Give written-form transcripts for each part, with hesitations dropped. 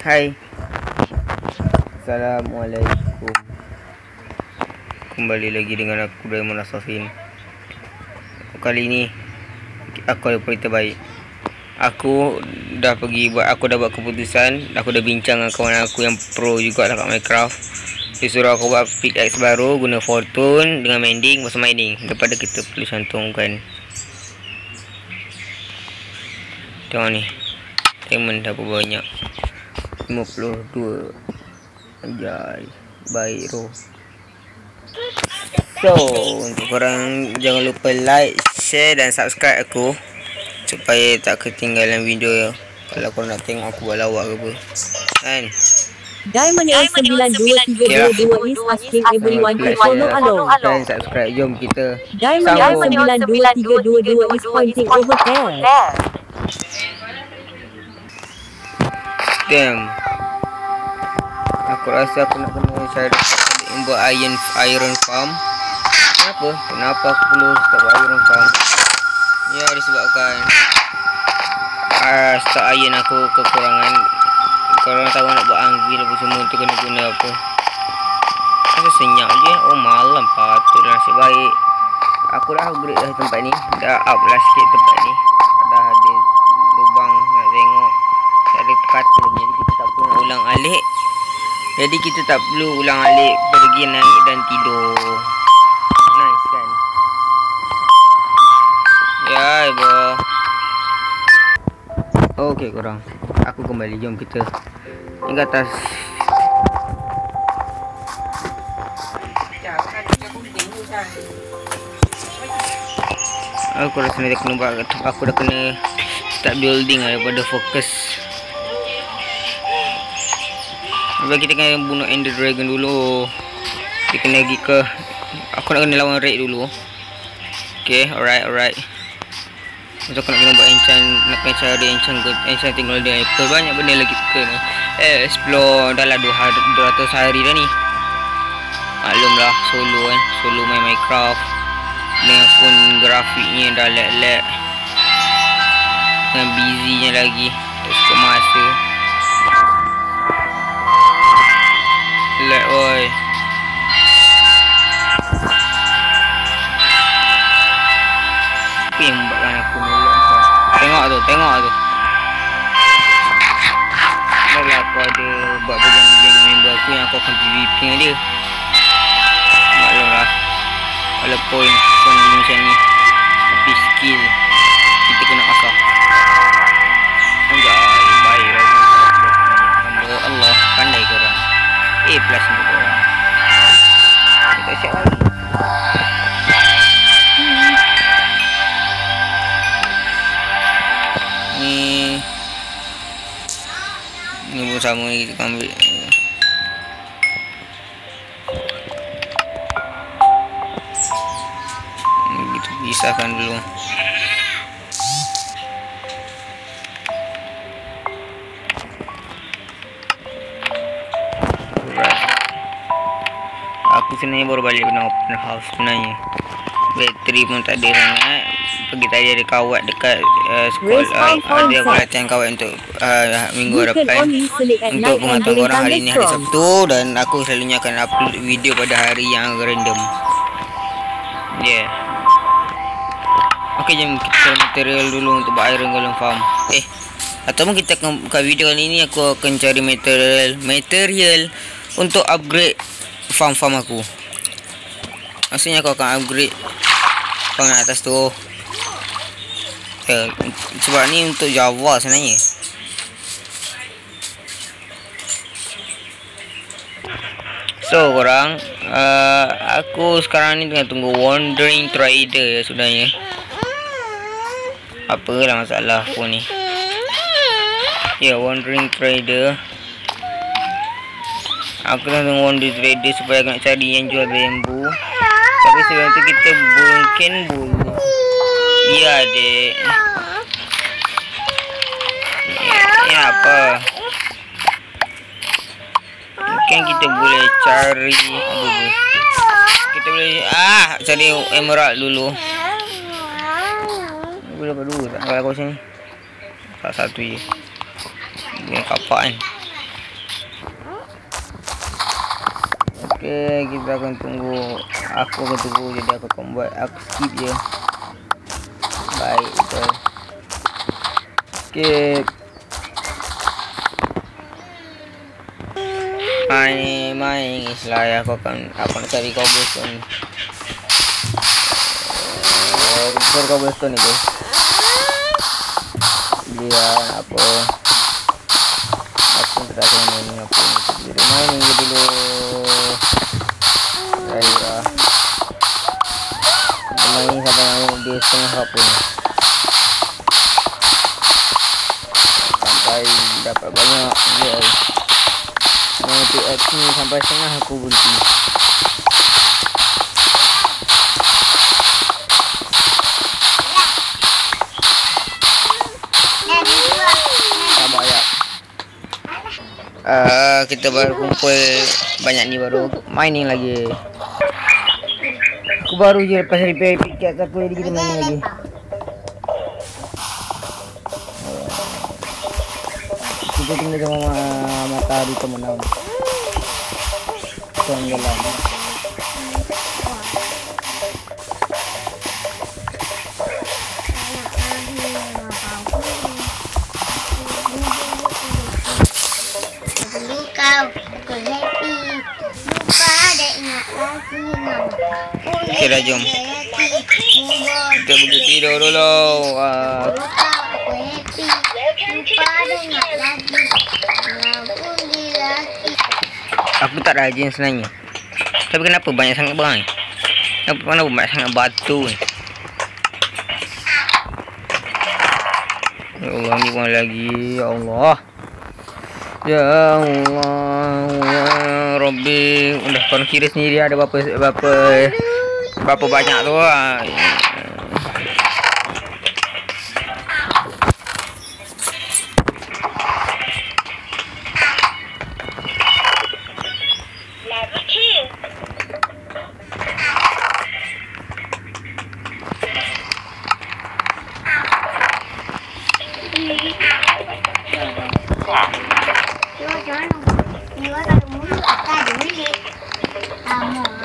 Hai. Assalamualaikum. Kembali lagi dengan aku Diamond Assassin. Kali ini aku ada berita baik. Aku dah buat keputusan. Aku dah bincang dengan kawan aku yang pro juga dekat Minecraft. Dia suruh aku buat pickaxe baru guna fortune dengan mending masa mining daripada kita perlu cantumkan. Tengok ni. Diamond dah banyak. 52. Anjay. Baik roh. So, untuk korang jangan lupa like, share dan subscribe aku supaya tak ketinggalan video kalau korang nak tengok aku buat lawak ke apa. Kan? Diamond L92322 is asking everyone to follow along. Dan subscribe, jom kita. Diamond L92322 is pointing over there. Damn. Aku rasa aku nak kena cari buat iron farm. Kenapa aku perlu start buat iron farm? Ya, disebabkan stok iron aku kekurangan. Korang tahu nak buat anggil apa semua tu kena guna apa? Rasa senyap je. Oh, malam patutlah nasib baik. Aku dah upgrade dah tempat ni. Dah up lah sikit tempat ni. Dah ada lubang nak tengok. Ada katil. Jadi kita tak perlu nak ulang alik. Pergi naik dan tidur. Nice kan? Ya, ibu. Okey korang. Aku kembali. Jom kita ke atas. Aku rasa nak kena buat. Aku dah kena start building daripada fokus. Sebab kita kena bunuh Ender Dragon dulu. Kita kena pergi ke. Aku nak kena lawan raid dulu. Okay, alright. Lepas aku nak kena buat enchant. Nak kena cari enchanting golden apple. Banyak benda lagi kena explore. Dah lah 200 hari dah ni. Maklumlah solo kan. Solo main Minecraft dengan phone grafiknya dah lag. Dengan busy nya lagi. Tak cukup masa. Lag oi. Apa yang membuatkan aku melak? Tengok tu. Malah aku ada buat perjanjian dengan member aku yang aku akan PvP dengan dia. Maklumlah. Walaupun macam ni, tapi skill kita kena asah. Anjay, baik lah. Hamba Allah, pandai korang. A+ untuk korang. Kita siap lagi. Ni bersama ni kita ambil. Kita pisahkan dulu. Aku sebenarnya baru balik kena open house sebenarnya. Bateri pun tak ada sangat. Pergi tadi ada kawat dekat sekolah. Ada pelatihan kawat untuk minggu depan. Untuk pengetahuan korang, hari ni hari Sabtu. Dan aku selalunya akan upload video pada hari yang random. Yeah. Okay, jom kita material dulu untuk buat iron golem farm. Ataupun kita akan, kat video kali ni aku akan cari material untuk upgrade farm aku. Maksudnya aku akan upgrade farm atas tu. Sebab ni untuk Java sebenarnya. So korang, aku sekarang ni tengah tunggu Wandering Trader sebenarnya. Apalah masalah aku ni. Wandering Trader. Aku dah tengok Wandering Trader supaya aku nak cari yang jual bambu. Tapi sebelum tu kita mungkin bulu. Ya dek. Ya apa? Mungkin kita boleh cari. Kita boleh cari emerald dulu. Boleh apa dulu tak kalau aku sini. Satu je. Dia kapak kan. Okey, kita akan tunggu. Aku akan tunggu, jadi aku akan buat. Aku skip je. Baik, betul. Skip. Main Islah. Aku nak cari cobblestone. Besar cobblestone ni guys. Dia apa? Aku tak tahu main apa ni. Main dulu. Baiklah. Main sampai main dia setengah apa ni. Sampai dapat banyak dia. Nanti ni sampai setengah aku berhenti. Sabar ya. Kita baru kumpul banyak ni, baru mining lagi. Aku baru je lepas repair pickaxe aku, jadi kita mining lagi. Kita tinggal sama matahari terbenam. Tenggelam. Okay dah, jom. Kita pergi tidur dulu. Aku tak rajin sebenarnya. Tapi kenapa banyak sangat barang ni? Kenapa banyak sangat batu ni? Ya Allah, ni pun lagi. Ya Allah. Ya Allah. Ya Rabbi. Udah korang kira sendiri ada berapa banyak tu lah.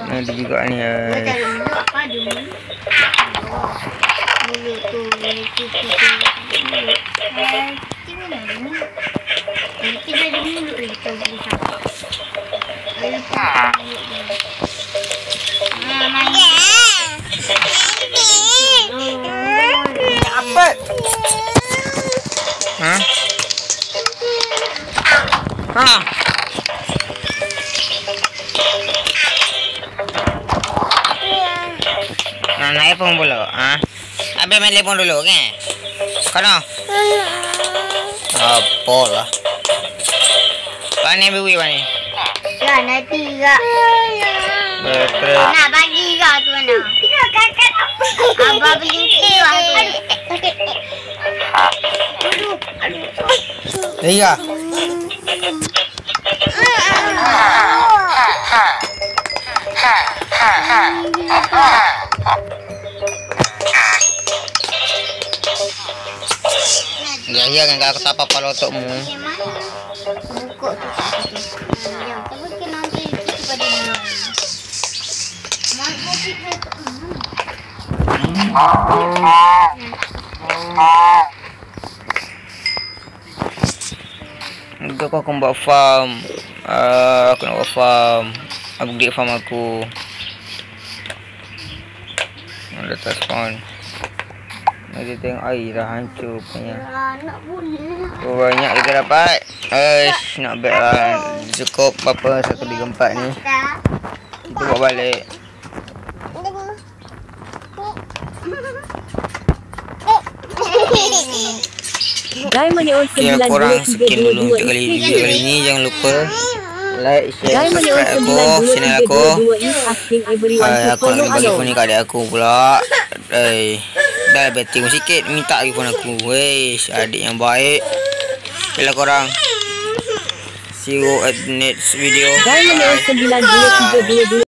Ada juga ni. Apa? Hah? Hah? Naik pun dulu, ambil main telepon dulu, kan? Kana? Apa lah? Pani ambil wani? Ya, nak tiga. Betul. Nak bagi tiga tu mana? Tiga kakak apa? Abah beli tiga tu. Tiga. Ya kan aku tak apa-apa lotukmu. Buku tu. Ya, tapi kena nanti kita pada mana? Mak kita tu. Untuk aku buat farm. Aku nak buat farm. Aku update farm aku. Letak spawn. Nanti tengok air dah hancur punya. Nak boleh. Banyak kita dapat. Nak bet lah. Cukup berapa 134 ni. Kita buat balik. Okay, korang sekian dulu untuk video kali ni. Jangan lupa like, share, subscribe aku, channel aku. Aku nak kena bagi phone ni kat adik aku pula. Dah betting sikit, minta lagi phone aku. Wesh, adik yang baik. Bila korang, see you at next video.